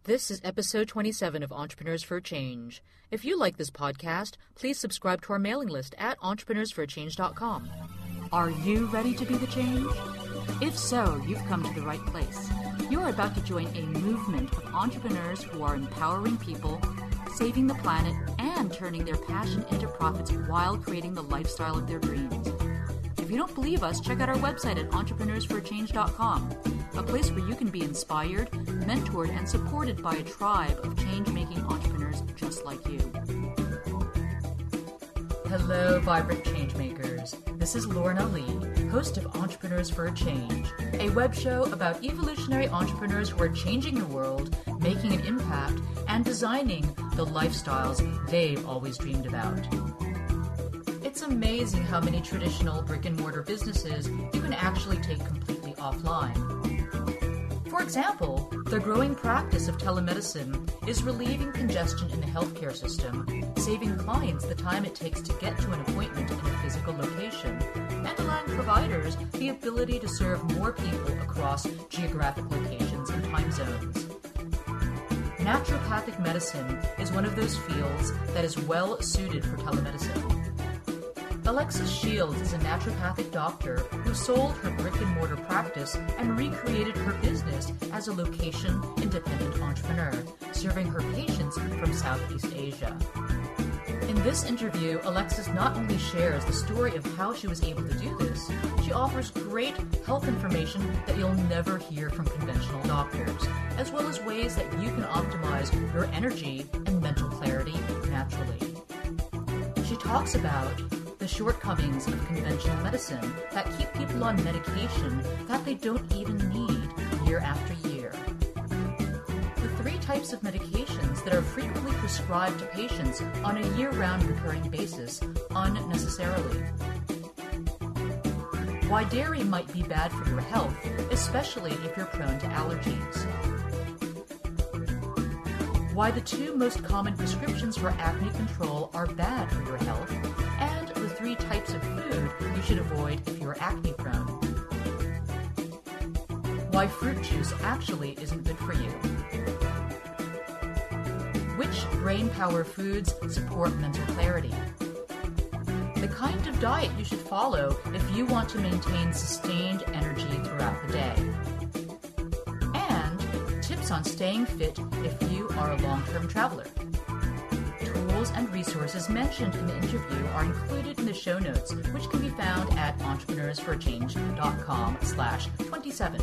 This is episode 27 of Entrepreneurs for a Change. If you like this podcast, please subscribe to our mailing list at entrepreneursforachange.com. Are you ready to be the change? If so, you've come to the right place. You are about to join a movement of entrepreneurs who are empowering people, saving the planet, and turning their passion into profits while creating the lifestyle of their dreams. If you don't believe us, check out our website at entrepreneursforachange.com, a place where you can be inspired, mentored, and supported by a tribe of change-making entrepreneurs just like you. Hello, vibrant changemakers. This is Lauren Ali, host of Entrepreneurs for a Change, a web show about evolutionary entrepreneurs who are changing the world, making an impact, and designing the lifestyles they've always dreamed about. It's amazing how many traditional brick-and-mortar businesses you can actually take completely offline. For example, the growing practice of telemedicine is relieving congestion in the healthcare system, saving clients the time it takes to get to an appointment in a physical location, and allowing providers the ability to serve more people across geographic locations and time zones. Naturopathic medicine is one of those fields that is well suited for telemedicine. Alexis Shields is a naturopathic doctor who sold her brick-and-mortar practice and recreated her business as a location-independent entrepreneur, serving her patients from Southeast Asia. In this interview, Alexis not only shares the story of how she was able to do this, she offers great health information that you'll never hear from conventional doctors, as well as ways that you can optimize your energy and mental clarity naturally. She talks about the shortcomings of conventional medicine that keep people on medication that they don't even need year after year. The 3 types of medications that are frequently prescribed to patients on a year-round recurring basis unnecessarily. Why dairy might be bad for your health, especially if you're prone to allergies. Why the 2 most common prescriptions for acne control are bad for your health, and the 3 types of food you should avoid if you're acne prone. Why fruit juice actually isn't good for you. Which brain power foods support mental clarity. The kind of diet you should follow if you want to maintain sustained energy throughout the day. And tips on staying fit if you are a long-term traveler. Tools and resources mentioned in the interview are included in the show notes, which can be found at entrepreneursforachange.com/27.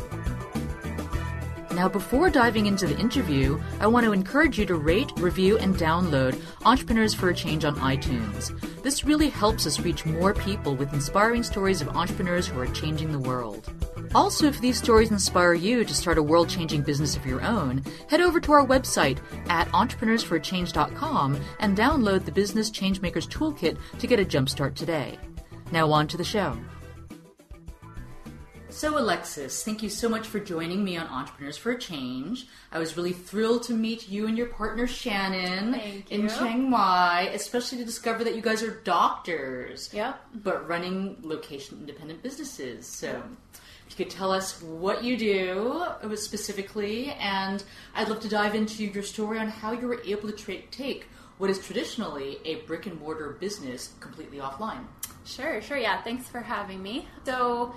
Now, before diving into the interview, I want to encourage you to rate, review, and download Entrepreneurs for a Change on iTunes. This really helps us reach more people with inspiring stories of entrepreneurs who are changing the world. Also, if these stories inspire you to start a world-changing business of your own, head over to our website at entrepreneursforachange.com and download the Business Changemakers Toolkit to get a jumpstart today. Now on to the show. So Alexis, thank you so much for joining me on Entrepreneurs for a Change. I was really thrilled to meet you and your partner Shannon in Chiang Mai, especially to discover that you guys are doctors, but running location-independent businesses. So if you could tell us what you do specifically, and I'd love to dive into your story on how you were able to take what is traditionally a brick-and-mortar business completely offline. Sure, yeah. Thanks for having me. So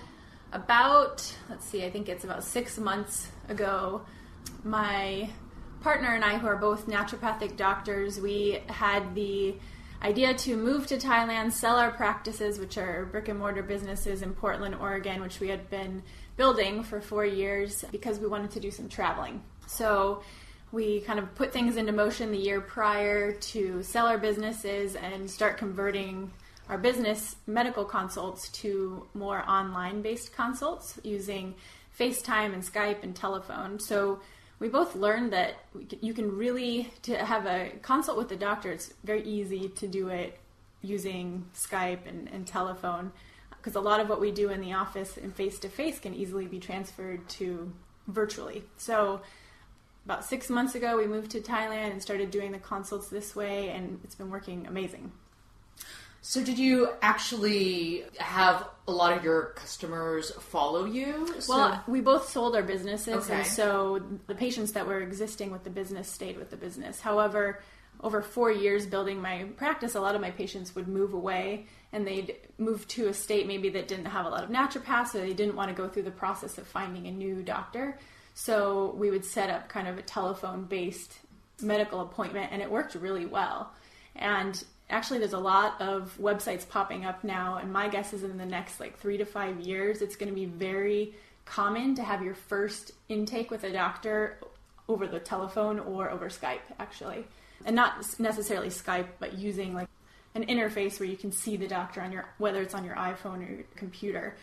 I think it's about 6 months ago, my partner and I, who are both naturopathic doctors, we had the idea to move to Thailand, sell our practices, which are brick-and-mortar businesses in Portland, Oregon, which we had been building for 4 years because we wanted to do some traveling. So we kind of put things into motion the year prior to sell our businesses and start converting our business medical consults to more online-based consults using FaceTime and Skype and telephone. So we both learned that you can really, to have a consult with the doctor, it's very easy to do it using Skype and telephone, because a lot of what we do in the office and face-to-face can easily be transferred to virtually. So about 6 months ago, we moved to Thailand and started doing the consults this way, and it's been working amazing. So did you actually have a lot of your customers follow you? Well, we both sold our businesses, Okay. and so the patients that were existing with the business stayed with the business. However, over 4 years building my practice, a lot of my patients would move away, and they'd move to a state maybe that didn't have a lot of naturopaths, or they didn't want to go through the process of finding a new doctor. So we would set up kind of a telephone-based medical appointment, and it worked really well. And actually, there's a lot of websites popping up now, and my guess is in the next 3 to 5 years, it's going to be very common to have your first intake with a doctor over the telephone or over Skype, actually. And not necessarily Skype, but using an interface where you can see the doctor on whether it's on your iPhone or your computer,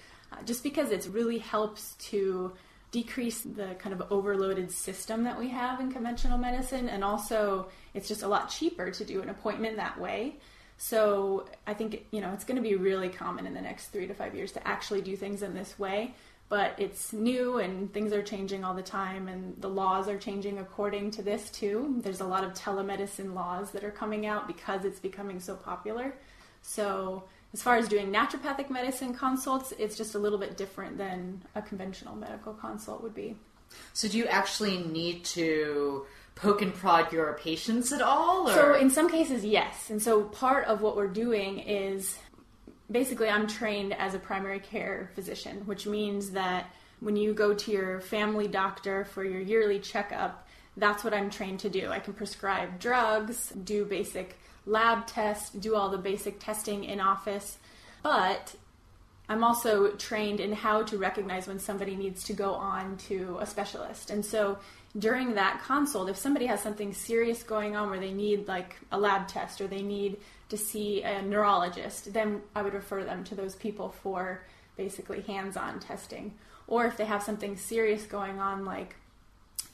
just because it really helps to decrease the kind of overloaded system that we have in conventional medicine, and also it's just a lot cheaper to do an appointment that way. So I think it's going to be really common in the next 3 to 5 years to actually do things in this way. But it's new and things are changing all the time, and the laws are changing according to this too. There's a lot of telemedicine laws that are coming out because it's becoming so popular. So as far as doing naturopathic medicine consults, it's just a little bit different than a conventional medical consult would be. So do you actually need to poke and prod your patients at all? Or? So in some cases, yes. And so part of what we're doing is basically I'm trained as a primary care physician, which means that when you go to your family doctor for your yearly checkup, that's what I'm trained to do. I can prescribe drugs, do basic lab tests, do all the basic testing in office, but I'm also trained in how to recognize when somebody needs to go on to a specialist. And so during that consult, if somebody has something serious going on where they need a lab test or they need to see a neurologist, then I would refer them to those people for basically hands-on testing. Or if they have something serious going on like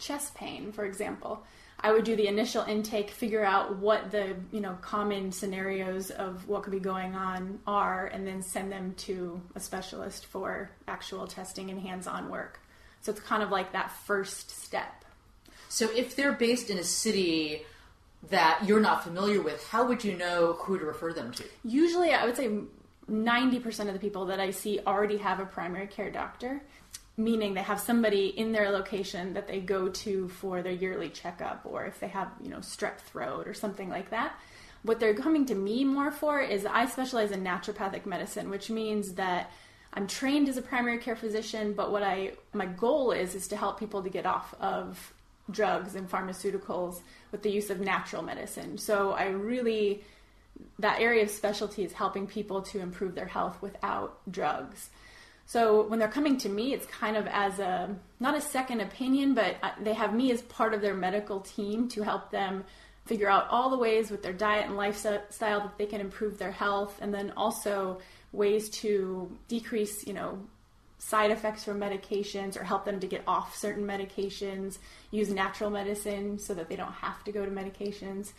chest pain, for example, I would do the initial intake, figure out what the common scenarios of what could be going on are, and then send them to a specialist for actual testing and hands-on work. So it's kind of like that first step. So if they're based in a city that you're not familiar with, how would you know who to refer them to? Usually, I would say 90% of the people that I see already have a primary care doctor, meaning they have somebody in their location that they go to for their yearly checkup, or if they have, strep throat or something like that. What they're coming to me more for is I specialize in naturopathic medicine, which means that I'm trained as a primary care physician, but what my goal is to help people to get off of drugs and pharmaceuticals with the use of natural medicine. So that area of specialty is helping people to improve their health without drugs. So when they're coming to me, it's kind of as not a second opinion, but they have me as part of their medical team to help them figure out all the ways with their diet and lifestyle that they can improve their health, and then also ways to decrease, side effects from medications or help them to get off certain medications, use natural medicine so that they don't have to go to medications.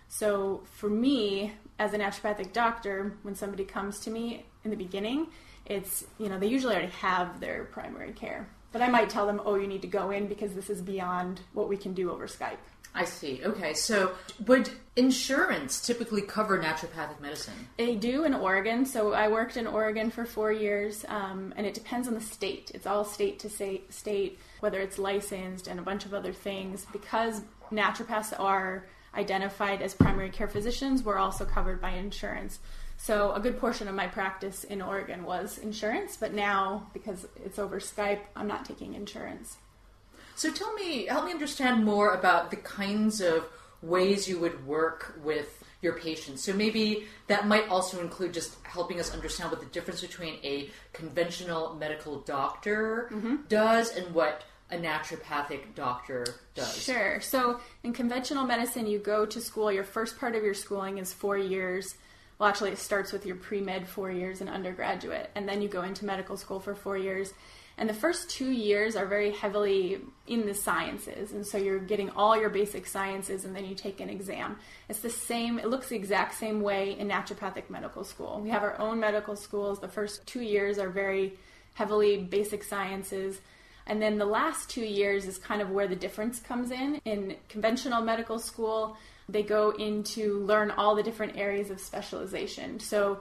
So for me, as a naturopathic doctor, when somebody comes to me in the beginning, it's, they usually already have their primary care. But I might tell them, you need to go in because this is beyond what we can do over Skype. I see. Okay. So would insurance typically cover naturopathic medicine? They do in Oregon. So I worked in Oregon for 4 years, and it depends on the state. It's all state to state, whether it's licensed and a bunch of other things. Because naturopaths are identified as primary care physicians, we're also covered by insurance. So a good portion of my practice in Oregon was insurance, but now, because it's over Skype, I'm not taking insurance. So help me understand more about the kinds of ways you would work with your patients. So maybe that might also include just helping us understand what the difference between a conventional medical doctor does and what a naturopathic doctor does. Sure. So in conventional medicine, you go to school. Your first part of your schooling is 4 years. Well, actually, it starts with your pre-med 4 years and undergraduate, and then you go into medical school for 4 years. And the first 2 years are very heavily in the sciences. And so you're getting all your basic sciences, and then you take an exam. It looks the exact same way in naturopathic medical school. We have our own medical schools. The first 2 years are very heavily basic sciences. And then the last 2 years is kind of where the difference comes in. In conventional medical school, they go in to learn all the different areas of specialization. So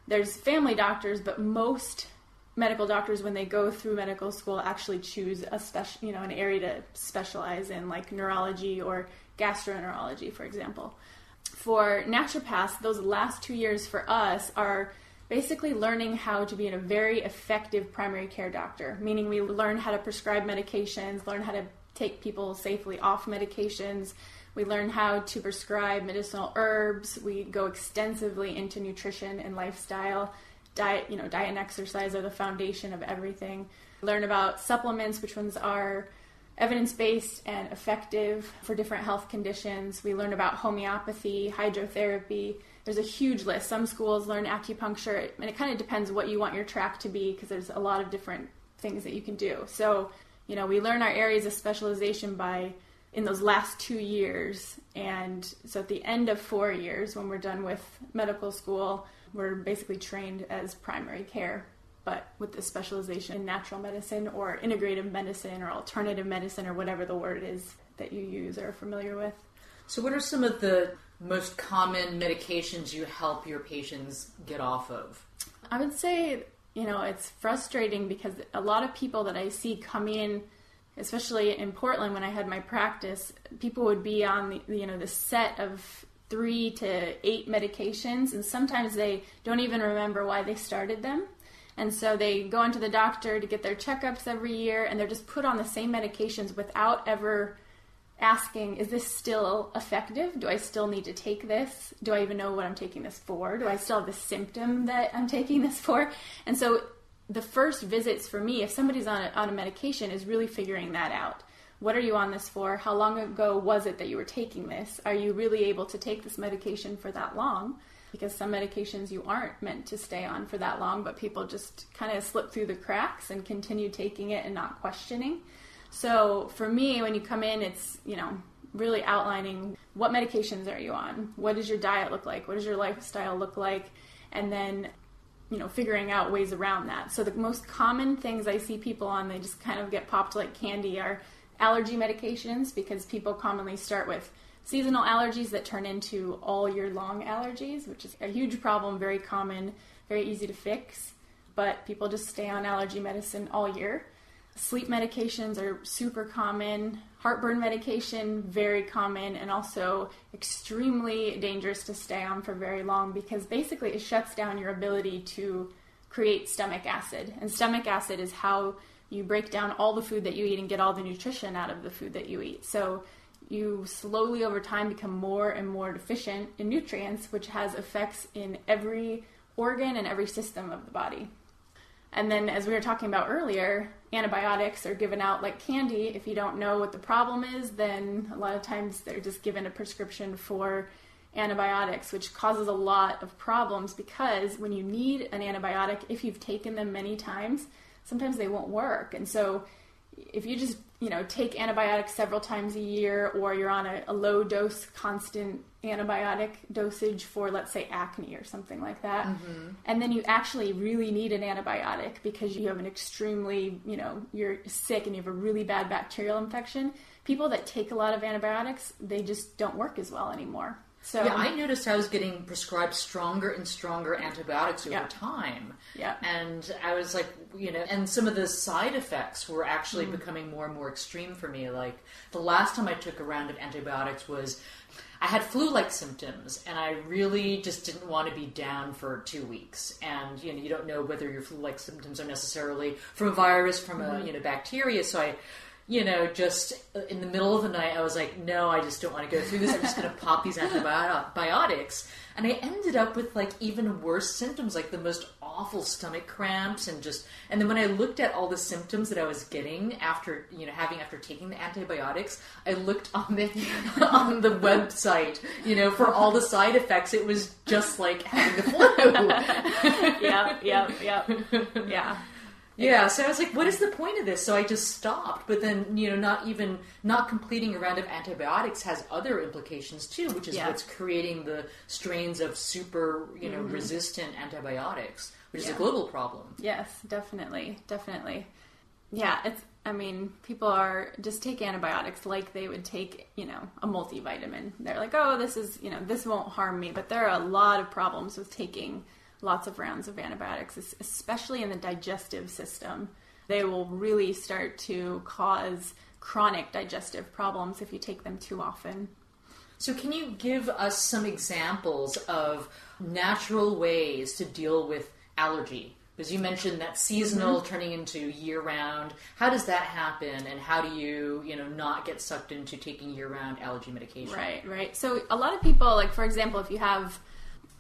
there's family doctors, but most medical doctors, when they go through medical school, actually choose an area to specialize in, like neurology or gastroenterology, for example. For naturopaths, those last 2 years for us are basically learning how to be a very effective primary care doctor, meaning we learn how to prescribe medications, learn how to take people safely off medications. We learn how to prescribe medicinal herbs. We go extensively into nutrition and lifestyle. Diet and exercise are the foundation of everything. Learn about supplements, which ones are evidence-based and effective for different health conditions. We learn about homeopathy, hydrotherapy. There's a huge list. Some schools learn acupuncture, and it kind of depends what you want your track to be, because there's a lot of different things that you can do. So, we learn our areas of specialization in those last 2 years. And so at the end of 4 years, when we're done with medical school, we're basically trained as primary care, but with the specialization in natural medicine or integrative medicine or alternative medicine or whatever the word is that you use or are familiar with. So what are some of the most common medications you help your patients get off of? I would say, it's frustrating because a lot of people that I see come in, especially in Portland when I had my practice, people would be on the set of 3 to 8 medications, and sometimes they don't even remember why they started them. And so they go into the doctor to get their checkups every year, and they're just put on the same medications without ever asking, is this still effective? Do I still need to take this? Do I even know what I'm taking this for? Do I still have the symptom that I'm taking this for? And so the first visits for me, if somebody's on a medication, is really figuring that out. What are you on this for? How long ago was it that you were taking this? Are you really able to take this medication for that long? Because some medications you aren't meant to stay on for that long, but people just kind of slip through the cracks and continue taking it and not questioning. So for me, when you come in, it's, really outlining what medications are you on? What does your diet look like? What does your lifestyle look like? And then, figuring out ways around that. So the most common things I see people on, they just kind of get popped like candy, are allergy medications, because people commonly start with seasonal allergies that turn into all year long allergies, which is a huge problem, very common, very easy to fix, but people just stay on allergy medicine all year. Sleep medications are super common. Heartburn medication, very common, and also extremely dangerous to stay on for very long, because basically it shuts down your ability to create stomach acid. And stomach acid is how you break down all the food that you eat and get all the nutrition out of the food that you eat. So you slowly over time become more and more deficient in nutrients, which has effects in every organ and every system of the body. And then, as we were talking about earlier, antibiotics are given out like candy. If you don't know what the problem is, then a lot of times they're just given a prescription for antibiotics, which causes a lot of problems, because when you need an antibiotic, if you've taken them many times, sometimes they won't work. And so if you just, take antibiotics several times a year, or you're on a low dose constant antibiotic dosage for, let's say, acne or something like that, and then you actually really need an antibiotic because you have an extremely, you're sick and you have a really bad bacterial infection, people that take a lot of antibiotics, they just don't work as well anymore. So yeah, I noticed I was getting prescribed stronger and stronger antibiotics over time. Yeah. And I was like, and some of the side effects were actually becoming more and more extreme for me. Like the last time I took a round of antibiotics was, I had flu-like symptoms, and I really just didn't want to be down for 2 weeks. And, you don't know whether your flu-like symptoms are necessarily from a virus, from a, bacteria. So I, just in the middle of the night, I was like, no, I just don't want to go through this. I'm just going to pop these antibiotics. And I ended up with like even worse symptoms, like the most awful stomach cramps, and then when I looked at all the symptoms that I was getting after taking the antibiotics, I looked on the website, for all the side effects. It was just like having the flu. Yeah. Yeah, so I was like, what is the point of this? So I just stopped. But then, not completing a round of antibiotics has other implications too, which is what's creating the strains of super, resistant antibiotics, which is a global problem. Yes, definitely. Yeah, people are just take antibiotics like they would take, a multivitamin. They're like, oh, this won't harm me. But there are a lot of problems with taking lots of rounds of antibiotics, especially in the digestive system. They will really start to cause chronic digestive problems if you take them too often. So can you give us some examples of natural ways to deal with allergy? Because you mentioned that seasonal turning into year-round. How does that happen, and how do you, not get sucked into taking year-round allergy medication? Right. So a lot of people, like, for example, if you have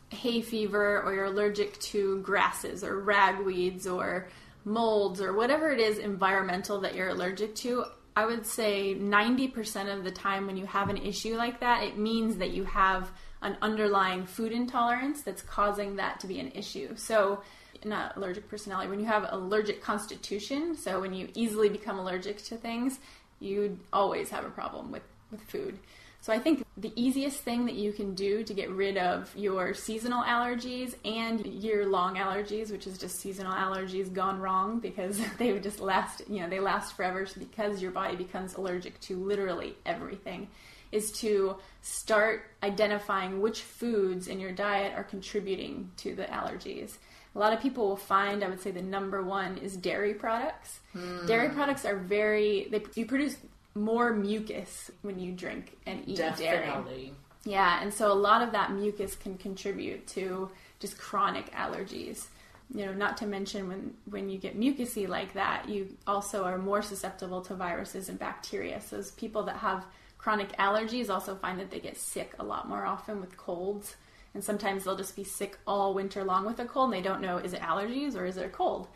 hay fever or you're allergic to grasses or ragweeds or molds or whatever it is environmental that you're allergic to, I would say 90% of the time when you have an issue like that, it means that you have an underlying food intolerance that's causing that to be an issue. So, not allergic personality, when you have allergic constitution, so when you easily become allergic to things, you always have a problem with food. So I think the easiest thing that you can do to get rid of your seasonal allergies and year-long allergies, which is just seasonal allergies gone wrong because they would just last, they last forever because your body becomes allergic to literally everything, is to start identifying which foods in your diet are contributing to the allergies. A lot of people will find, I would say the number one is dairy products. Dairy products are you produce more mucus when you drink and eat dairy. Yeah, and so a lot of that mucus can contribute to just chronic allergies. Not to mention when you get mucusy like that, you also are more susceptible to viruses and bacteria. So those people that have chronic allergies also find that they get sick a lot more often with colds. And sometimes they'll just be sick all winter long with a cold and they don't know, is it allergies or is it a cold?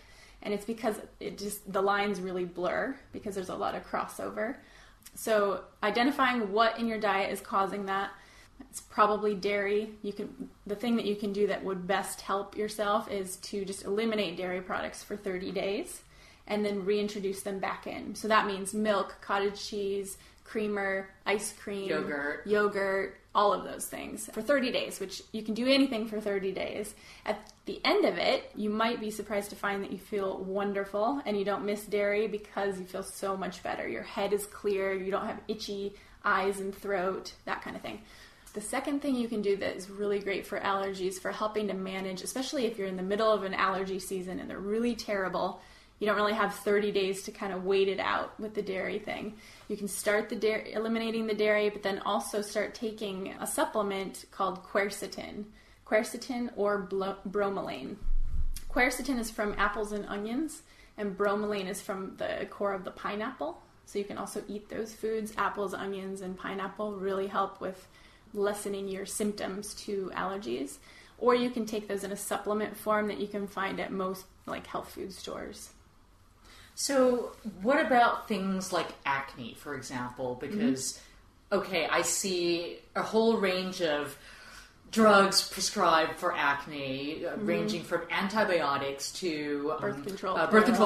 And it's because the lines really blur because there's a lot of crossover. So identifying what in your diet is causing that, it's probably dairy. The thing that you can do that would best help yourself is to just eliminate dairy products for 30 days and then reintroduce them back in. So that means milk, cottage cheese, creamer, ice cream, yogurt, all of those things for 30 days, which you can do anything for 30 days. At the end of it, you might be surprised to find that you feel wonderful and you don't miss dairy because you feel so much better. Your head is clear, you don't have itchy eyes and throat, that kind of thing. The second thing you can do that is really great for allergies, for helping to manage, especially if you're in the middle of an allergy season and they're really terrible, you don't really have 30 days to kind of wait it out with the dairy thing. You can start eliminating the dairy, but then also start taking a supplement called quercetin or bromelain. Quercetin is from apples and onions, and bromelain is from the core of the pineapple. So you can also eat those foods. Apples, onions, and pineapple really help with lessening your symptoms to allergies. Or you can take those in a supplement form that you can find at most health food stores. So what about things like acne, for example? Because, I see a whole range of drugs prescribed for acne, ranging from antibiotics to birth control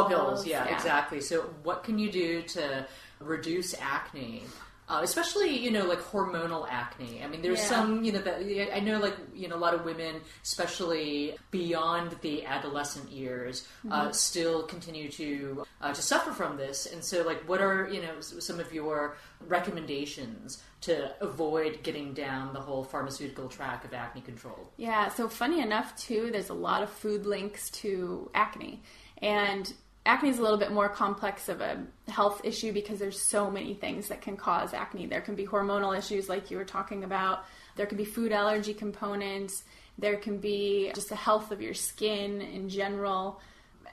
pills. Yeah, exactly. So what can you do to reduce acne? Especially, hormonal acne. I mean, there's some, that I know, a lot of women, especially beyond the adolescent years, still continue to suffer from this. And so, what are, some of your recommendations to avoid getting down the whole pharmaceutical track of acne control? Yeah, so funny enough, too, there's a lot of food links to acne. And acne is a little bit more complex of a health issue because there's so many things that can cause acne. There can be hormonal issues like you were talking about. There can be food allergy components. There can be just the health of your skin in general.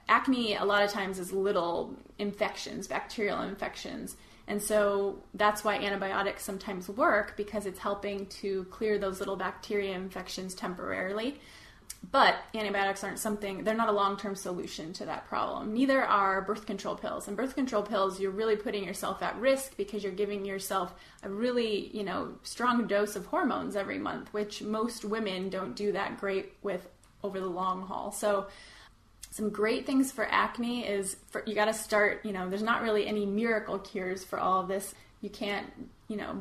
Acne a lot of times is little infections, bacterial infections. And so that's why antibiotics sometimes work, because it's helping to clear those little bacteria infections temporarily. But antibiotics they're not a long-term solution to that problem. Neither are birth control pills. And birth control pills, you're really putting yourself at risk because you're giving yourself a really, strong dose of hormones every month, which most women don't do that great with over the long haul. So some great things for acne is you got to start, there's not really any miracle cures for all of this. You can't,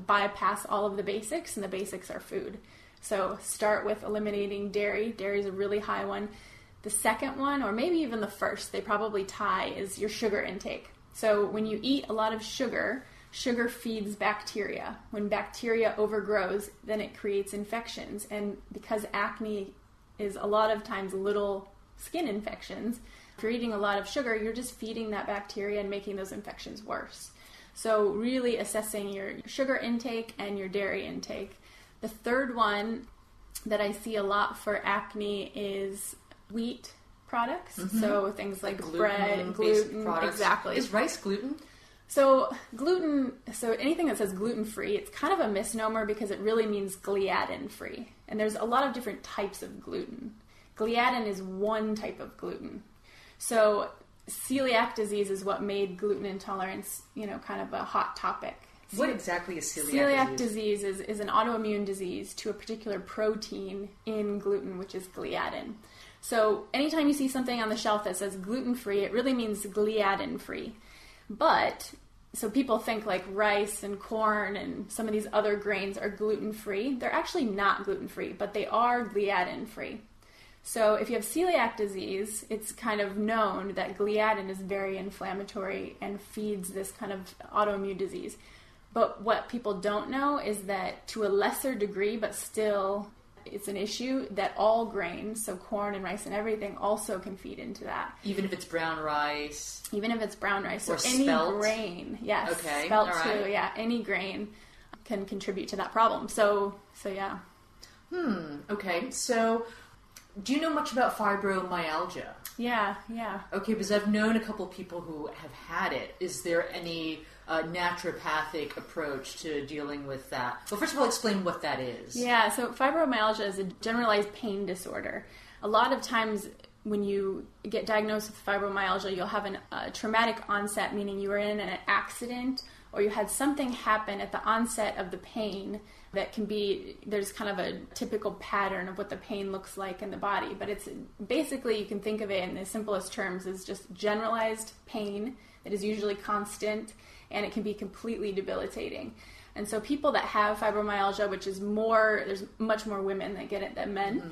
bypass all of the basics, and the basics are food. So start with eliminating dairy. Dairy is a really high one. The second one, or maybe even the first, they probably tie, is your sugar intake. So when you eat a lot of sugar, sugar feeds bacteria. When bacteria overgrows, then it creates infections. And because acne is a lot of times little skin infections, if you're eating a lot of sugar, you're just feeding that bacteria and making those infections worse. So really assessing your sugar intake and your dairy intake. The third one that I see a lot for acne is wheat products. So things like bread, gluten, products. Exactly. Is rice gluten? So anything that says gluten-free, it's kind of a misnomer because it really means gliadin-free. And there's a lot of different types of gluten. Gliadin is one type of gluten. So celiac disease is what made gluten intolerance, kind of a hot topic. What exactly is celiac disease? Celiac disease is an autoimmune disease to a particular protein in gluten, which is gliadin. So anytime you see something on the shelf that says gluten-free, it really means gliadin-free. So people think like rice and corn and some of these other grains are gluten-free. They're actually not gluten-free, but they are gliadin-free. So if you have celiac disease, it's kind of known that gliadin is very inflammatory and feeds this kind of autoimmune disease. But what people don't know is that to a lesser degree, but still it's an issue, that all grains, so corn and rice and everything, also can feed into that. Even if it's brown rice? Even if it's brown rice. Or so any spelt? Grain, yes. Okay, spelt all right. too, yeah. Any grain can contribute to that problem. So yeah. Okay, so do you know much about fibromyalgia? Yeah. Okay, because I've known a couple people who have had it. Is there any naturopathic approach to dealing with that? Well, first of all, explain what that is. Yeah, so fibromyalgia is a generalized pain disorder. A lot of times when you get diagnosed with fibromyalgia, you'll have a traumatic onset, meaning you were in an accident or you had something happen at the onset of the pain that can be, there's kind of a typical pattern of what the pain looks like in the body. But it's basically, you can think of it in the simplest terms as just generalized pain that is usually constant, and it can be completely debilitating. And so people that have fibromyalgia, which is there's much more women that get it than men,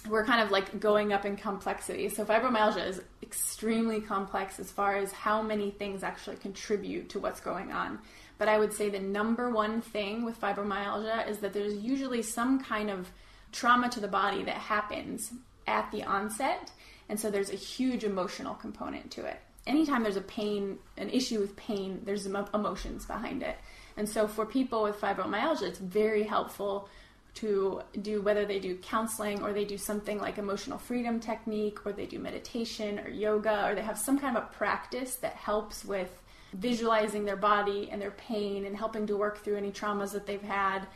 we're kind of like going up in complexity. So fibromyalgia is extremely complex as far as how many things actually contribute to what's going on. But I would say the number one thing with fibromyalgia is that there's usually some kind of trauma to the body that happens at the onset. And so there's a huge emotional component to it. Anytime there's an issue with pain, there's emotions behind it. And so for people with fibromyalgia, it's very helpful to do, whether they do counseling or they do something like emotional freedom technique, or they do meditation or yoga, or they have some kind of a practice that helps with visualizing their body and their pain and helping to work through any traumas that they've had.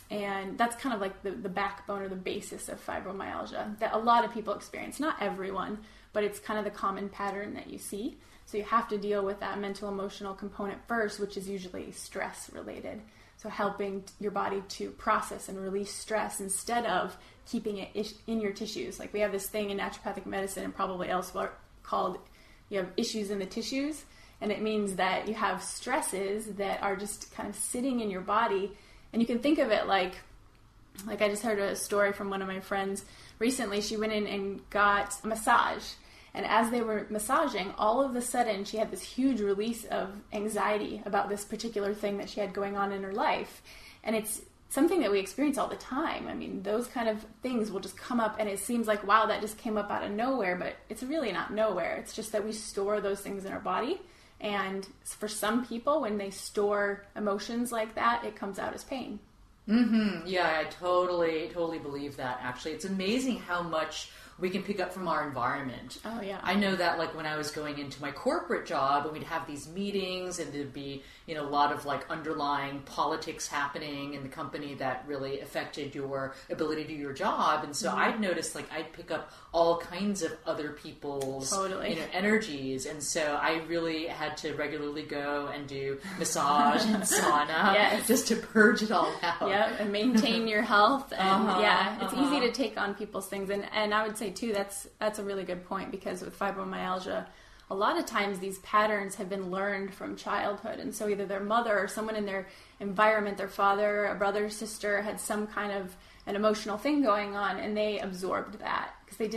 And that's kind of like the backbone or the basis of fibromyalgia that a lot of people experience. Not everyone, but it's kind of the common pattern that you see. So you have to deal with that mental emotional component first, which is usually stress related. So helping your body to process and release stress instead of keeping it in your tissues. Like we have this thing in naturopathic medicine and probably elsewhere called you have issues in the tissues. And it means that you have stresses that are just kind of sitting in your body. And you can think of it like I just heard a story from one of my friends recently. She went in and got a massage. And as they were massaging, all of a sudden she had this huge release of anxiety about this particular thing that she had going on in her life. And it's something that we experience all the time. I mean, those kind of things will just come up and it seems like, wow, that just came up out of nowhere. But it's really not nowhere. It's just that we store those things in our body. And for some people, when they store emotions like that, it comes out as pain. Yeah, I totally believe that, actually. It's amazing how much we can pick up from our environment. Oh, yeah. I know that, like, when I was going into my corporate job and we'd have these meetings and there'd be, a lot of, like, underlying politics happening in the company that really affected your ability to do your job. And so I'd notice, like, I'd pick up all kinds of other people's energies. And so I really had to regularly go and do massage and sauna just to purge it all out. Yeah, and maintain your health. And it's easy to take on people's things. And I would say, too, that's a really good point, because with fibromyalgia, a lot of times these patterns have been learned from childhood. And so either their mother or someone in their environment, their father, a brother, sister, had some kind of an emotional thing going on, and they absorbed that because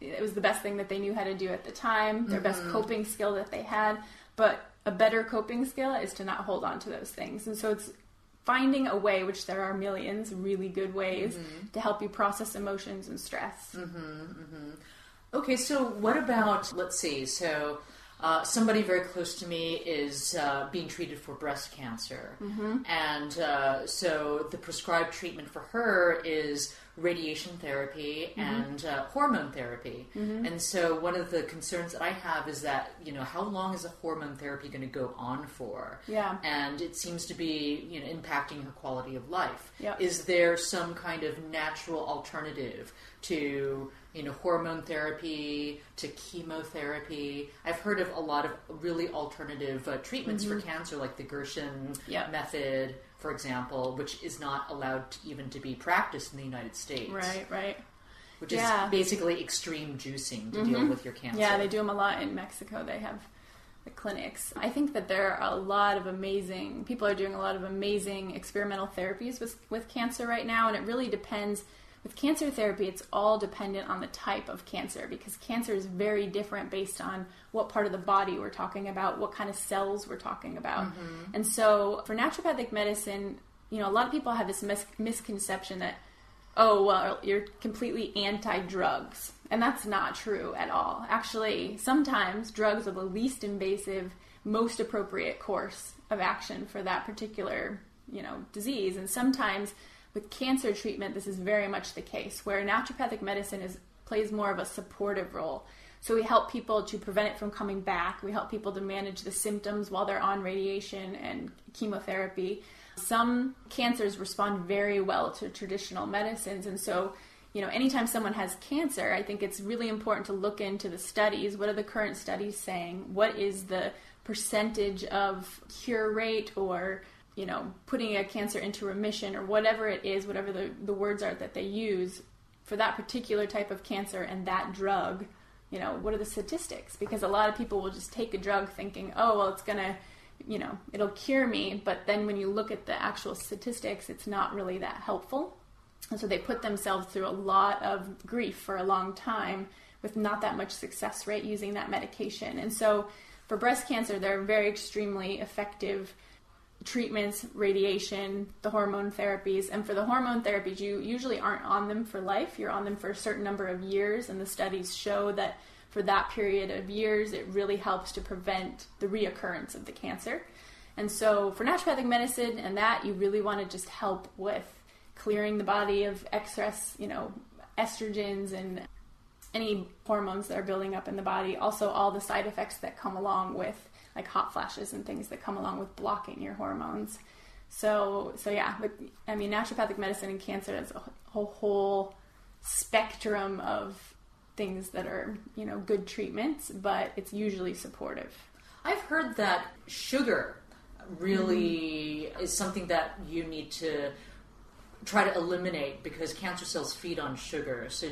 it was the best thing that they knew how to do at the time, their best coping skill that they had. But a better coping skill is to not hold on to those things. And so it's finding a way, which there are millions, really good ways to help you process emotions and stress. Okay, so what about, let's see, so somebody very close to me is being treated for breast cancer. And so the prescribed treatment for her is radiation therapy and hormone therapy. And so one of the concerns that I have is that, how long is a hormone therapy going to go on for? Yeah. And it seems to be, impacting her quality of life. Yep. Is there some kind of natural alternative to hormone therapy, to chemotherapy? I've heard of a lot of really alternative treatments for cancer, like the Gershon method, for example, which is not allowed even to be practiced in the United States. Right. Which is basically extreme juicing to deal with your cancer. Yeah, they do them a lot in Mexico. They have the clinics. I think that there are a lot of people are doing a lot of amazing experimental therapies with cancer right now, and it really depends. With cancer therapy, it's all dependent on the type of cancer, because cancer is very different based on what part of the body we're talking about, what kind of cells we're talking about. And so for naturopathic medicine, a lot of people have this misconception that, oh, well, you're completely anti-drugs. And that's not true at all. Actually, sometimes drugs are the least invasive, most appropriate course of action for that particular, disease. And sometimes with cancer treatment, this is very much the case, where naturopathic medicine plays more of a supportive role. So we help people to prevent it from coming back. We help people to manage the symptoms while they're on radiation and chemotherapy. Some cancers respond very well to traditional medicines. And so, anytime someone has cancer, I think it's really important to look into the studies. What are the current studies saying? What is the percentage of cure rate, or putting a cancer into remission, or whatever it is, whatever the words are that they use for that particular type of cancer and that drug, what are the statistics? Because a lot of people will just take a drug thinking, oh, well, it's going to, it'll cure me. But then when you look at the actual statistics, it's not really that helpful. And so they put themselves through a lot of grief for a long time with not that much success rate using that medication. And so for breast cancer, they're very extremely effective treatments, radiation, the hormone therapies. And for the hormone therapies, you usually aren't on them for life. You're on them for a certain number of years, and the studies show that for that period of years, it really helps to prevent the reoccurrence of the cancer. And so for naturopathic medicine and that, you really want to just help with clearing the body of excess, estrogens and any hormones that are building up in the body. Also, all the side effects that come along with, like hot flashes and things that come along with blocking your hormones. So yeah, naturopathic medicine and cancer is a whole spectrum of things that are, good treatments, but it's usually supportive. I've heard that sugar really is something that you need to try to eliminate because cancer cells feed on sugar. So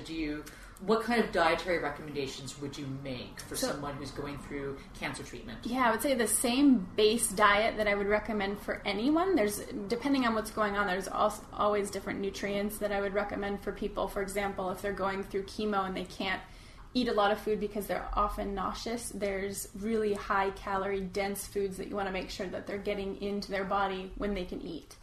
what kind of dietary recommendations would you make for someone who's going through cancer treatment? Yeah, I would say the same base diet that I would recommend for anyone. Depending on what's going on, there's always different nutrients that I would recommend for people. For example, if they're going through chemo and they can't eat a lot of food because they're often nauseous, there's really high calorie dense foods that you want to make sure that they're getting into their body when they can eat.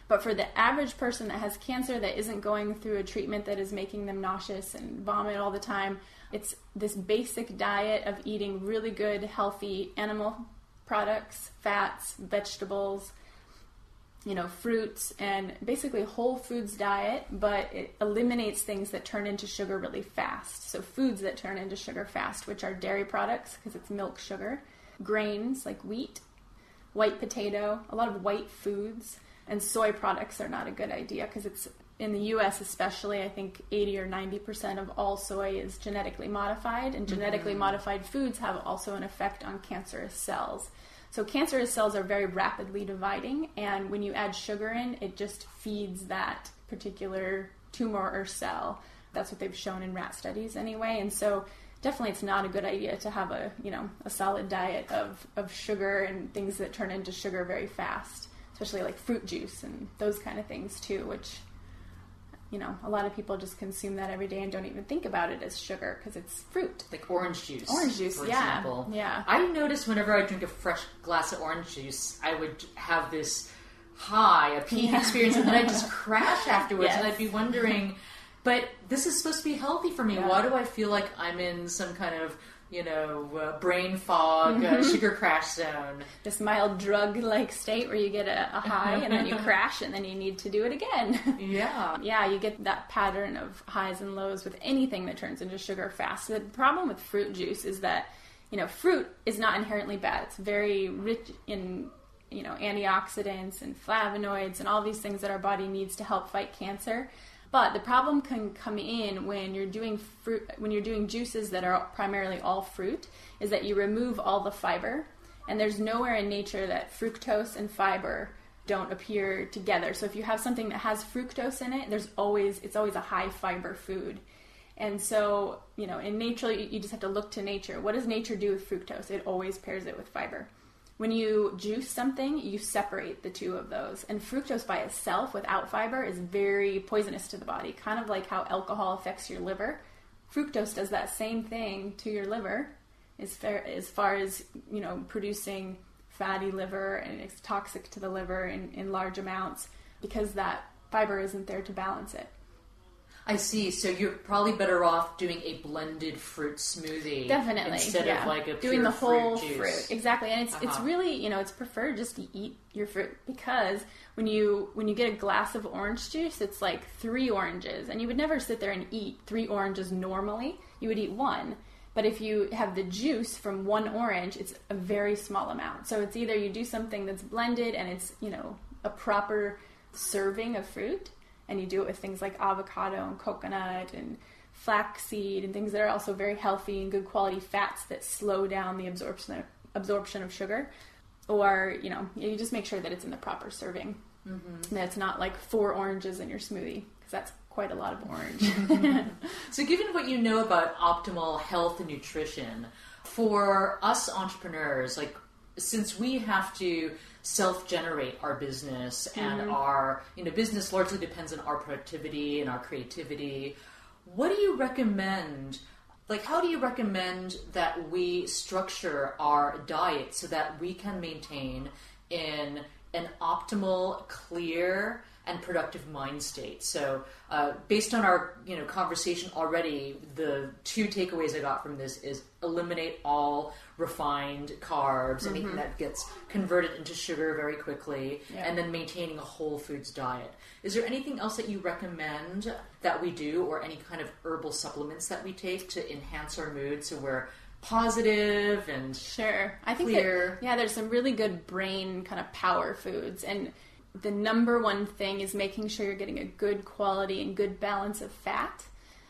But for the average person that has cancer that isn't going through a treatment that is making them nauseous and vomit all the time, it's this basic diet of eating really good, healthy animal products, fats, vegetables, fruits, and basically whole foods diet, but it eliminates things that turn into sugar really fast. So foods that turn into sugar fast, which are dairy products, because it's milk sugar, grains like wheat, white potato, a lot of white foods. And soy products are not a good idea because it's, in the U.S. especially, I think 80 or 90% of all soy is genetically modified, and genetically modified foods have also an effect on cancerous cells. So cancerous cells are very rapidly dividing, and when you add sugar in, it just feeds that particular tumor or cell. That's what they've shown in rat studies anyway. And so definitely it's not a good idea to have a solid diet of sugar and things that turn into sugar very fast. Especially like fruit juice and those kind of things too, which a lot of people just consume that every day and don't even think about it as sugar because it's fruit. Like orange juice. Orange juice, for yeah. example. Yeah. I noticed whenever I drink a fresh glass of orange juice, I would have this high, a peak experience, and then I'd just crash afterwards, Yes. and I'd be wondering, but this is supposed to be healthy for me. Yeah. Why do I feel like I'm in some kind of, brain fog, sugar crash zone? This mild drug-like state where you get a high and then you crash and then you need to do it again. Yeah. Yeah, you get that pattern of highs and lows with anything that turns into sugar fast. The problem with fruit juice is that, fruit is not inherently bad. It's very rich in, antioxidants and flavonoids and all these things that our body needs to help fight cancer. But the problem can come in when you're doing juices that are primarily all fruit, is that you remove all the fiber, and there's nowhere in nature that fructose and fiber don't appear together. So if you have something that has fructose in it, it's always a high fiber food. And so, in nature, you just have to look to nature. What does nature do with fructose? It always pairs it with fiber. When you juice something, you separate the two of those. And fructose by itself, without fiber, is very poisonous to the body. Kind of like how alcohol affects your liver. Fructose does that same thing to your liver as far as, producing fatty liver, and it's toxic to the liver in large amounts because that fiber isn't there to balance it. I see. So you're probably better off doing a blended fruit smoothie. Definitely. Instead of like a pure doing the whole fruit fruit. Exactly. And it's really, it's preferred just to eat your fruit, because when you get a glass of orange juice, it's like 3 oranges, and you would never sit there and eat 3 oranges normally. You would eat 1. But if you have the juice from 1 orange, it's a very small amount. So it's either you do something that's blended and it's, a proper serving of fruit, and you do it with things like avocado and coconut and flaxseed and things that are also very healthy and good quality fats that slow down the absorption of sugar. Or, you just make sure that it's in the proper serving. Mm-hmm. That it's not like 4 oranges in your smoothie, because that's quite a lot of orange. So given what you know about optimal health and nutrition, for us entrepreneurs, since we have to self-generate our business, and our business largely depends on our productivity and our creativity, what do you recommend? How do you recommend that we structure our diet so that we can maintain in an optimal, clear, and productive mind state? So based on our conversation already, the 2 takeaways I got from this is eliminate all refined carbs, anything that gets converted into sugar very quickly, and then maintaining a whole foods diet. Is there anything else that you recommend that we do, or any kind of herbal supplements that we take to enhance our mood so we're positive and Sure. I think clear? there's some really good brain kind of power foods, and the number one thing is making sure you're getting a good quality and good balance of fat.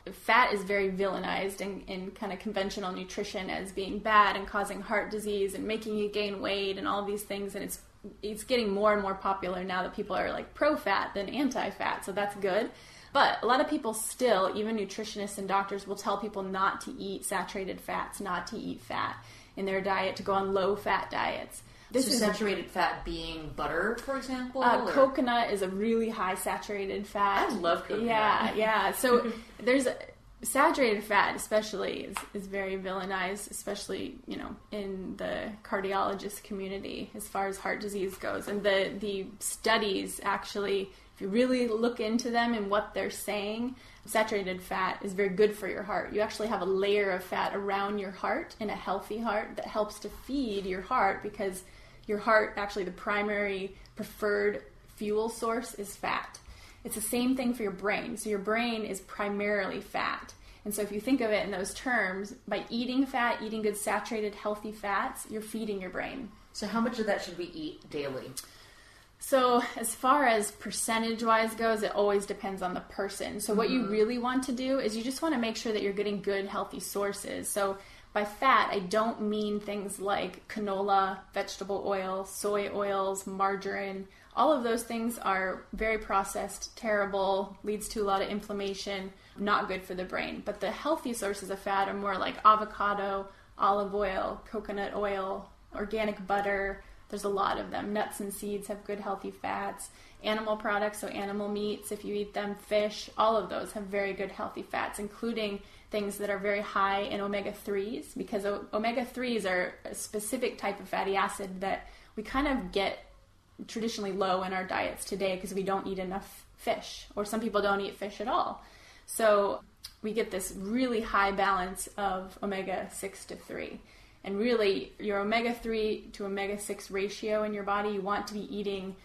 Fat is very villainized in kind of conventional nutrition as being bad and causing heart disease and making you gain weight and all these things, and it's getting more and more popular now that people are like pro-fat than anti-fat, so that's good. But a lot of people still, even nutritionists and doctors, will tell people not to eat saturated fats, not to eat fat in their diet, to go on low-fat diets. This is saturated fat being butter, for example? Coconut is a really high saturated fat. I love coconut. Yeah. So there's saturated fat, especially, is very villainized, especially in the cardiologist community as far as heart disease goes. And the studies actually, if you really look into them and what they're saying, saturated fat is very good for your heart. You actually have a layer of fat around your heart in a healthy heart that helps to feed your heart, because your heart, actually the primary preferred fuel source is fat. It's the same thing for your brain. So your brain is primarily fat. And so if you think of it in those terms, by eating fat, eating good saturated healthy fats, you're feeding your brain. So how much of that should we eat daily? So as far as percentage-wise goes, it always depends on the person. So what you really want to do is you just want to make sure that you're getting good, healthy sources. So by fat, I don't mean things like canola, vegetable oil, soy oils, margarine. All of those things are very processed, terrible, leads to a lot of inflammation, not good for the brain. But the healthy sources of fat are more like avocado, olive oil, coconut oil, organic butter, There's a lot of them. Nuts and seeds have good healthy fats. Animal products, so animal meats, if you eat them, fish, all of those have very good healthy fats, including things that are very high in omega-3s, because omega-3s are a specific type of fatty acid that we kind of get traditionally low in our diets today because we don't eat enough fish, or some people don't eat fish at all. So we get this really high balance of omega-6 to 3. And really, your omega-3 to omega-6 ratio in your body, you want to be eating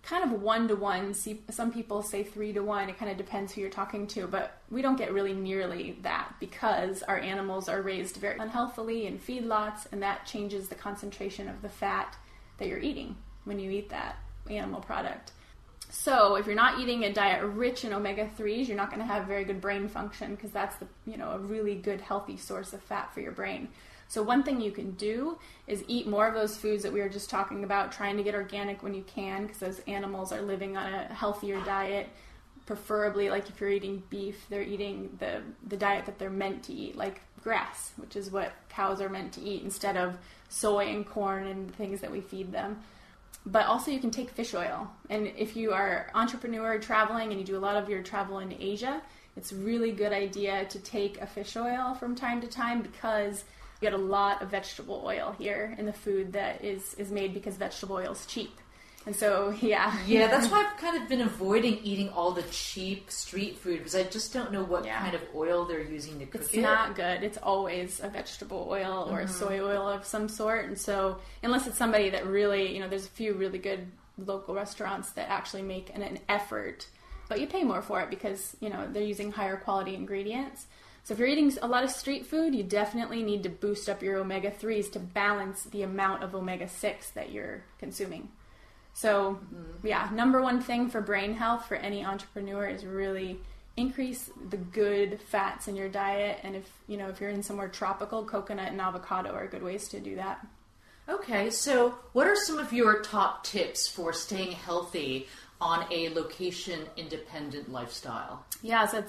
kind of 1-to-1. Some people say 3-to-1. It kind of depends who you're talking to, but we don't get really nearly that because our animals are raised very unhealthily in feedlots, and that changes the concentration of the fat that you're eating when you eat that animal product. So if you're not eating a diet rich in omega-3s, you're not going to have very good brain function, because that's a really good healthy source of fat for your brain. So one thing you can do is eat more of those foods that we were just talking about, trying to get organic when you can, because those animals are living on a healthier diet. Preferably, like if you're eating beef, they're eating the diet that they're meant to eat, like grass, which is what cows are meant to eat, instead of soy and corn and things that we feed them. But also you can take fish oil. And if you are an entrepreneur traveling and you do a lot of your travel in Asia, it's a really good idea to take a fish oil from time to time, because you get a lot of vegetable oil here in the food that is made because vegetable oil is cheap. And so, yeah. Yeah, that's why I've kind of been avoiding eating all the cheap street food, because I just don't know what kind of oil they're using to cook it. It's not good. It's always a vegetable oil or a soy oil of some sort. And so, unless it's somebody that really, there's a few really good local restaurants that actually make an effort, but you pay more for it because, they're using higher quality ingredients. So if you're eating a lot of street food, you definitely need to boost up your omega-3s to balance the amount of omega-6 that you're consuming. So, number one thing for brain health for any entrepreneur is really increase the good fats in your diet. And if you're in somewhere tropical, coconut and avocado are good ways to do that. Okay, so what are some of your top tips for staying healthy on a location-independent lifestyle? Yeah, so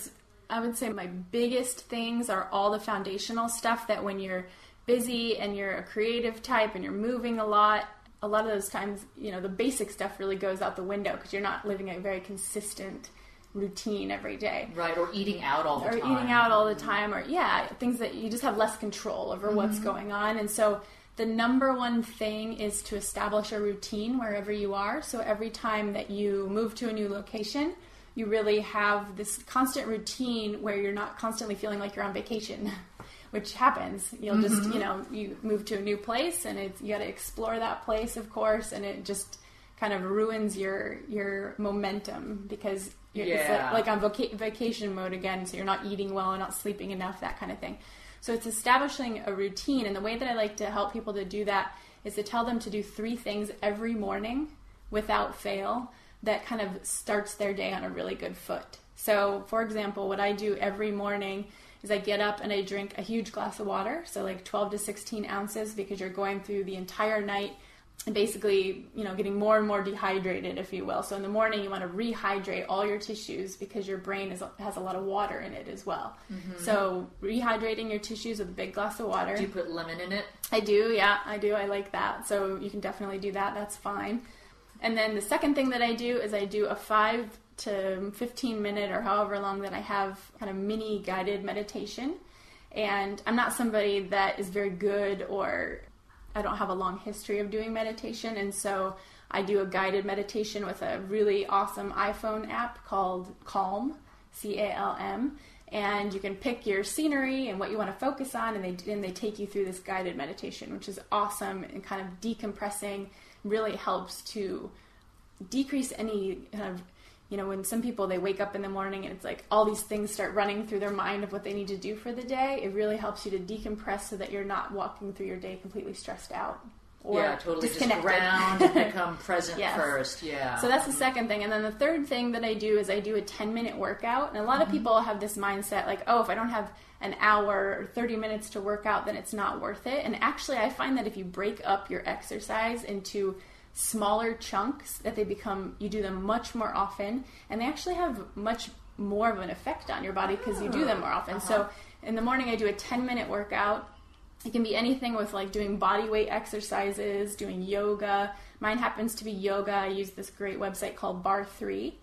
I would say my biggest things are all the foundational stuff that when you're busy and you're a creative type and you're moving a lot of those times, the basic stuff really goes out the window because you're not living a very consistent routine every day. Right, or eating out all the time. Or eating out all the time, or things that you just have less control over what's going on. And so the number one thing is to establish a routine wherever you are. So every time that you move to a new location, you really have this constant routine where you're not constantly feeling like you're on vacation, which happens. You'll just, you move to a new place and you got to explore that place, of course, and it just kind of ruins your momentum because it's like on vacation mode again, so you're not eating well, not sleeping enough, that kind of thing. So it's establishing a routine, and the way that I like to help people to do that is to tell them to do 3 things every morning without fail that kind of starts their day on a really good foot. So, for example, what I do every morning is I get up and I drink a huge glass of water, so like 12 to 16 ounces, because you're going through the entire night and basically, getting more and more dehydrated, if you will. So in the morning, you want to rehydrate all your tissues because your brain has a lot of water in it as well. So rehydrating your tissues with a big glass of water. Do you put lemon in it? I do, yeah, I do. I like that. So you can definitely do that. That's fine. And then the second thing that I do is I do a 5 to 15 minute or however long that I have kind of mini guided meditation. And I'm not somebody that is very good, or I don't have a long history of doing meditation. And so I do a guided meditation with a really awesome iPhone app called Calm, C-A-L-M. And you can pick your scenery and what you want to focus on, and they take you through this guided meditation, which is awesome and kind of decompressing. Really helps to decrease any kind of, when some people, they wake up in the morning and it's like all these things start running through their mind of what they need to do for the day. It really helps you to decompress so that you're not walking through your day completely stressed out or totally disconnected. Just ground and become present first. Yeah. So that's the second thing. And then the third thing that I do is I do a 10-minute workout. And a lot of people have this mindset like, oh, if I don't have an hour or 30 minutes to work out, then it's not worth it. And actually, I find that if you break up your exercise into smaller chunks, that you do them much more often, and they actually have much more of an effect on your body because you do them more often. So in the morning, I do a 10-minute workout. It can be anything with like doing body weight exercises, doing yoga. Mine happens to be yoga. I use this great website called Bar3,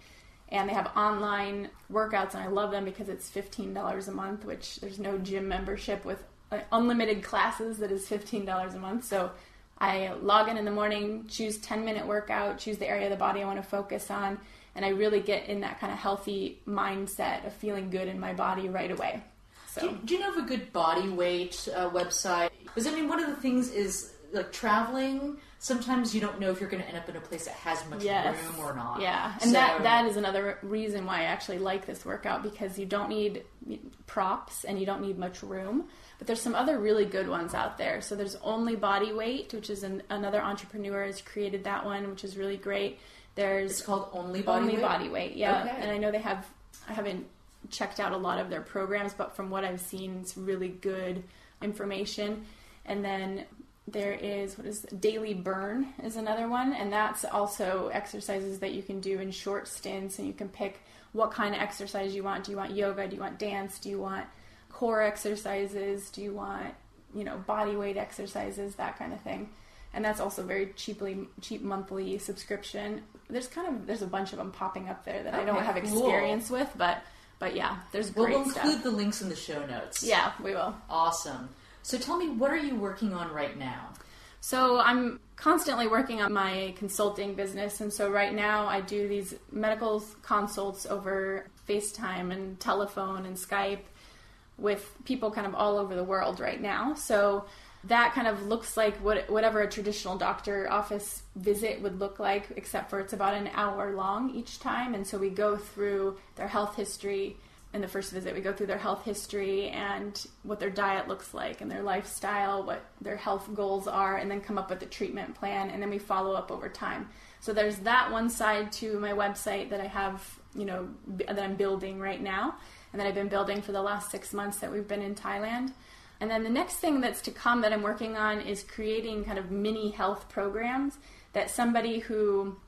and they have online workouts, and I love them because it's $15 a month, which there's no gym membership with unlimited classes that is $15 a month. So I log in the morning, choose 10-minute workout, choose the area of the body I want to focus on, and I really get in that kind of healthy mindset of feeling good in my body right away. So, do you know of a good body weight website? Because, I mean, one of the things is, like, traveling, sometimes you don't know if you're going to end up in a place that has much room or not. Yeah, and that is another reason why I actually like this workout, because you don't need props and you don't need much room. But there's some other really good ones out there. So there's Only Body Weight, which is another entrepreneur has created that one, which is really great. It's called Only Body Weight? Only Body Weight, yeah. Okay. And I know I haven't checked out a lot of their programs, but from what I've seen, it's really good information. And then there is, Daily Burn is another one, and that's also exercises that you can do in short stints, and you can pick what kind of exercise you want. Do you want yoga? Do you want dance? Do you want core exercises? Do you want, body weight exercises, that kind of thing? And that's also very cheap monthly subscription. There's a bunch of them popping up there that I don't have experience with, but yeah, there's great stuff. We'll include the links in the show notes. Yeah, we will. Awesome. So tell me, what are you working on right now? So I'm constantly working on my consulting business, and so right now I do these medical consults over FaceTime and telephone and Skype with people kind of all over the world right now. So that kind of looks like whatever a traditional doctor office visit would look like, except for it's about an hour long each time. And so we go through their health history. In the first visit, we go through their health history and what their diet looks like and their lifestyle, what their health goals are, and then come up with a treatment plan, and then we follow up over time. So there's that one side to my website that I have, that I'm building right now, and that I've been building for the last 6 months that we've been in Thailand. And then the next thing that's to come that I'm working on is creating kind of mini health programs that somebody who,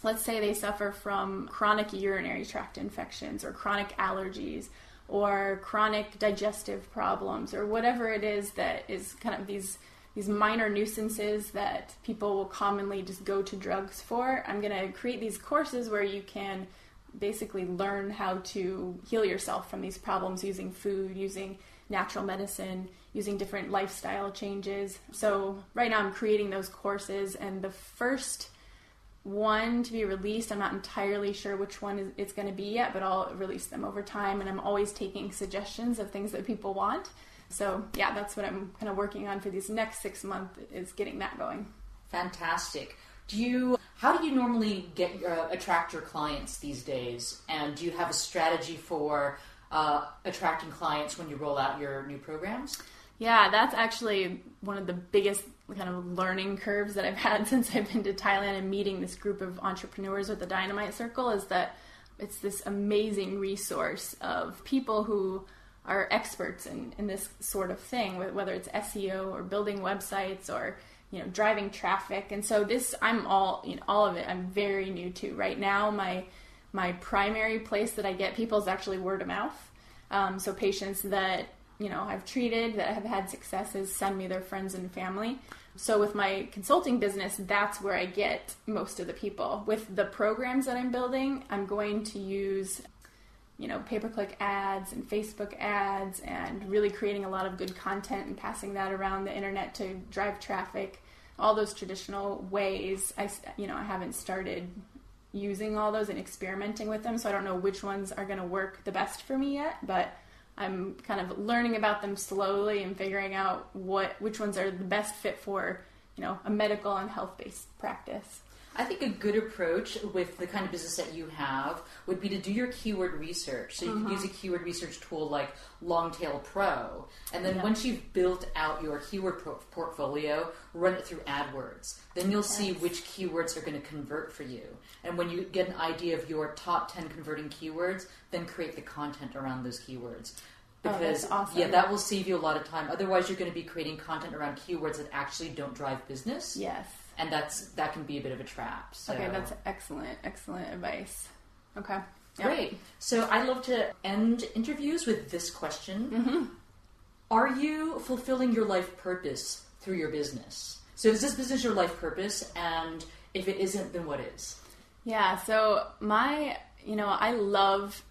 let's say they suffer from chronic urinary tract infections or chronic allergies or chronic digestive problems or whatever it is that is kind of these minor nuisances that people will commonly just go to drugs for. I'm going to create these courses where you can basically learn how to heal yourself from these problems using food, using natural medicine, using different lifestyle changes. So right now I'm creating those courses, and the first one to be released, I'm not entirely sure which one it's going to be yet, but I'll release them over time, and I'm always taking suggestions of things that people want. So yeah, that's what I'm kind of working on for these next 6 months, is getting that going. Fantastic. How do you normally attract your clients these days? And do you have a strategy for attracting clients when you roll out your new programs? Yeah, that's actually one of the biggest kind of learning curves that I've had since I've been to Thailand and meeting this group of entrepreneurs with the Dynamite Circle, is that it's this amazing resource of people who are experts in this sort of thing, whether it's SEO or building websites or driving traffic. And so I'm all of it I'm very new to. Right now, my primary place that I get people is actually word of mouth. So patients that I've treated that have had successes send me their friends and family. So with my consulting business, that's where I get most of the people. With the programs that I'm building, I'm going to use pay-per-click ads and Facebook ads, and really creating a lot of good content and passing that around the internet to drive traffic. All those traditional ways, I haven't started using all those and experimenting with them, so I don't know which ones are going to work the best for me yet, but I'm kind of learning about them slowly and figuring out which ones are the best fit for a medical and health-based practice. I think a good approach with the kind of business that you have would be to do your keyword research. So you can use a keyword research tool like Longtail Pro. And then once you've built out your keyword portfolio, run it through AdWords. Then you'll see which keywords are going to convert for you. And when you get an idea of your top 10 converting keywords, then create the content around those keywords. Because, that's awesome. that will save you a lot of time. Otherwise, you're going to be creating content around keywords that actually don't drive business. Yes. And that can be a bit of a trap. So. Okay, that's excellent advice. Okay. Yep. Great. So I love to end interviews with this question. Are you fulfilling your life purpose through your business? So is this business your life purpose? And if it isn't, then what is? Yeah, so I love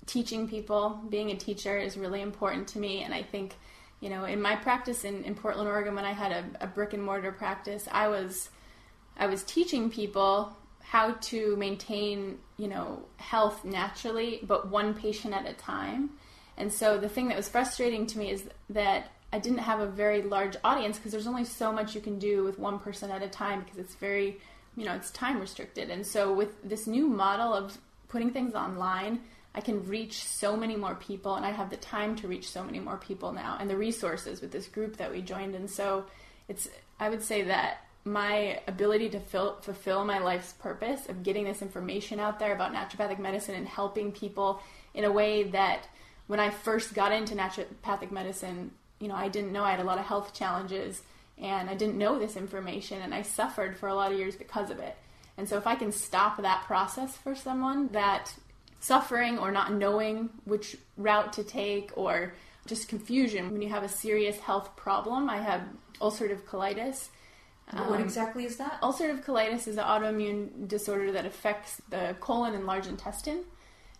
teaching people. Being a teacher is really important to me. And I think, in my practice in Portland, Oregon, when I had a brick and mortar practice, I was teaching people how to maintain, health naturally, but one patient at a time. And so the thing that was frustrating to me is that I didn't have a very large audience because there's only so much you can do with one person at a time because it's very, it's time restricted. And so with this new model of putting things online, I can reach so many more people, and I have the time to reach so many more people now, and the resources with this group that we joined. And so I would say that my ability to fulfill my life's purpose of getting this information out there about naturopathic medicine and helping people in a way that when I first got into naturopathic medicine, I didn't know I had a lot of health challenges, and I didn't know this information, and I suffered for a lot of years because of it. And so if I can stop that process for someone, that suffering or not knowing which route to take or just confusion when you have a serious health problem. I have ulcerative colitis. What exactly is that? Ulcerative colitis is an autoimmune disorder that affects the colon and large intestine.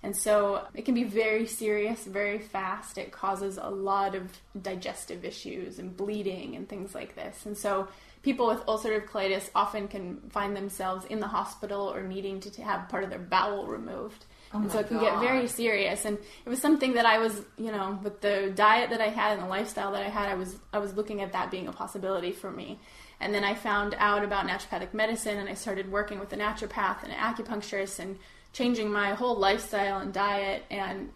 And so it can be very serious, very fast. It causes a lot of digestive issues and bleeding and things like this. And so people with ulcerative colitis often can find themselves in the hospital or needing to have part of their bowel removed. And so it can get very serious. And it was something that I was, with the diet that I had and the lifestyle that I had, I was looking at that being a possibility for me. And then I found out about naturopathic medicine, and I started working with a naturopath and an acupuncturist and changing my whole lifestyle and diet. And,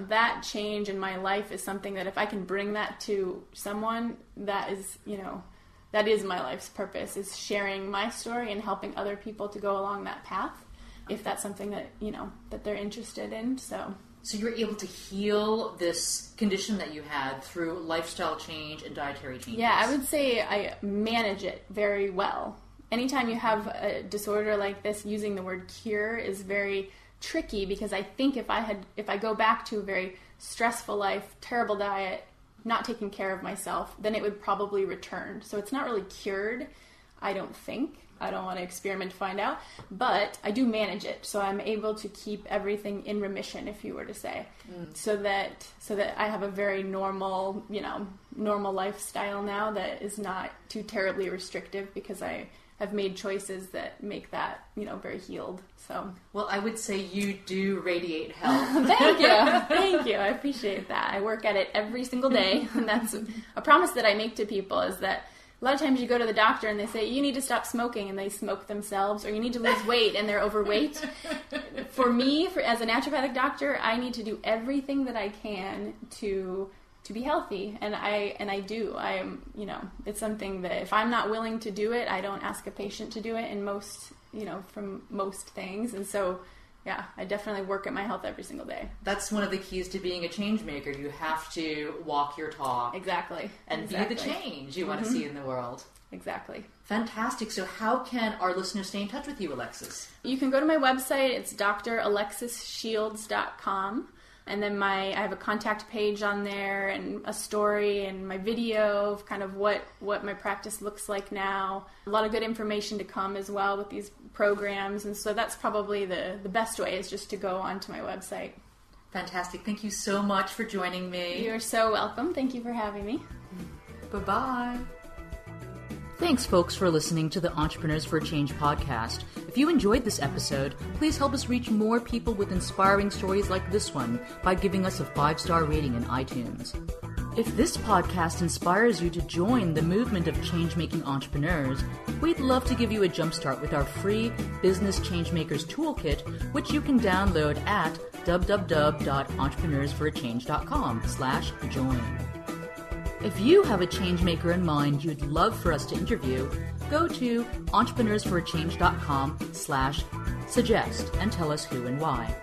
that change in my life is something that if I can bring that to someone, that is my life's purpose, is sharing my story and helping other people to go along that path, if that's something that, that they're interested in. So you're able to heal this condition that you had through lifestyle change and dietary changes. Yeah, I would say I manage it very well. Anytime you have a disorder like this, using the word cure is very tricky, because I think if I go back to a very stressful life, terrible diet, not taking care of myself, then it would probably return. So it's not really cured, I don't think. I don't want to experiment to find out, but I do manage it. So I'm able to keep everything in remission, if you were to say, so that I have a very normal lifestyle now that is not too terribly restrictive, because I have made choices that make that, very healed. So, well, I would say you do radiate health. Thank you. I appreciate that. I work at it every single day, and that's a promise that I make to people, is that a lot of times you go to the doctor and they say, you need to stop smoking, and they smoke themselves, or you need to lose weight and they're overweight. For me, as a naturopathic doctor, I need to do everything that I can to be healthy. And I do. I am, it's something that if I'm not willing to do it, I don't ask a patient to do it in most, from most things. And so, yeah, I definitely work at my health every single day. That's one of the keys to being a change maker. You have to walk your talk. Exactly. And be the change you want to see in the world. Exactly. Fantastic. So how can our listeners stay in touch with you, Alexis? You can go to my website. It's dralexisshields.com. And then I have a contact page on there, and a story, and my video of kind of what my practice looks like now. A lot of good information to come as well with these programs. And so that's probably the best way, is just to go onto my website. Fantastic. Thank you so much for joining me. You're so welcome. Thank you for having me. Bye-bye. Thanks, folks, for listening to the Entrepreneurs for a Change podcast. If you enjoyed this episode, please help us reach more people with inspiring stories like this one by giving us a 5-star rating in iTunes. If this podcast inspires you to join the movement of change-making entrepreneurs, we'd love to give you a jumpstart with our free Business Changemakers Toolkit, which you can download at www.entrepreneursforachange.com/join. If you have a change maker in mind you'd love for us to interview, go to entrepreneursforachange.com/suggest and tell us who and why.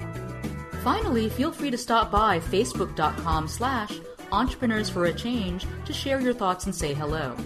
Finally, feel free to stop by facebook.com/entrepreneursforachange to share your thoughts and say hello.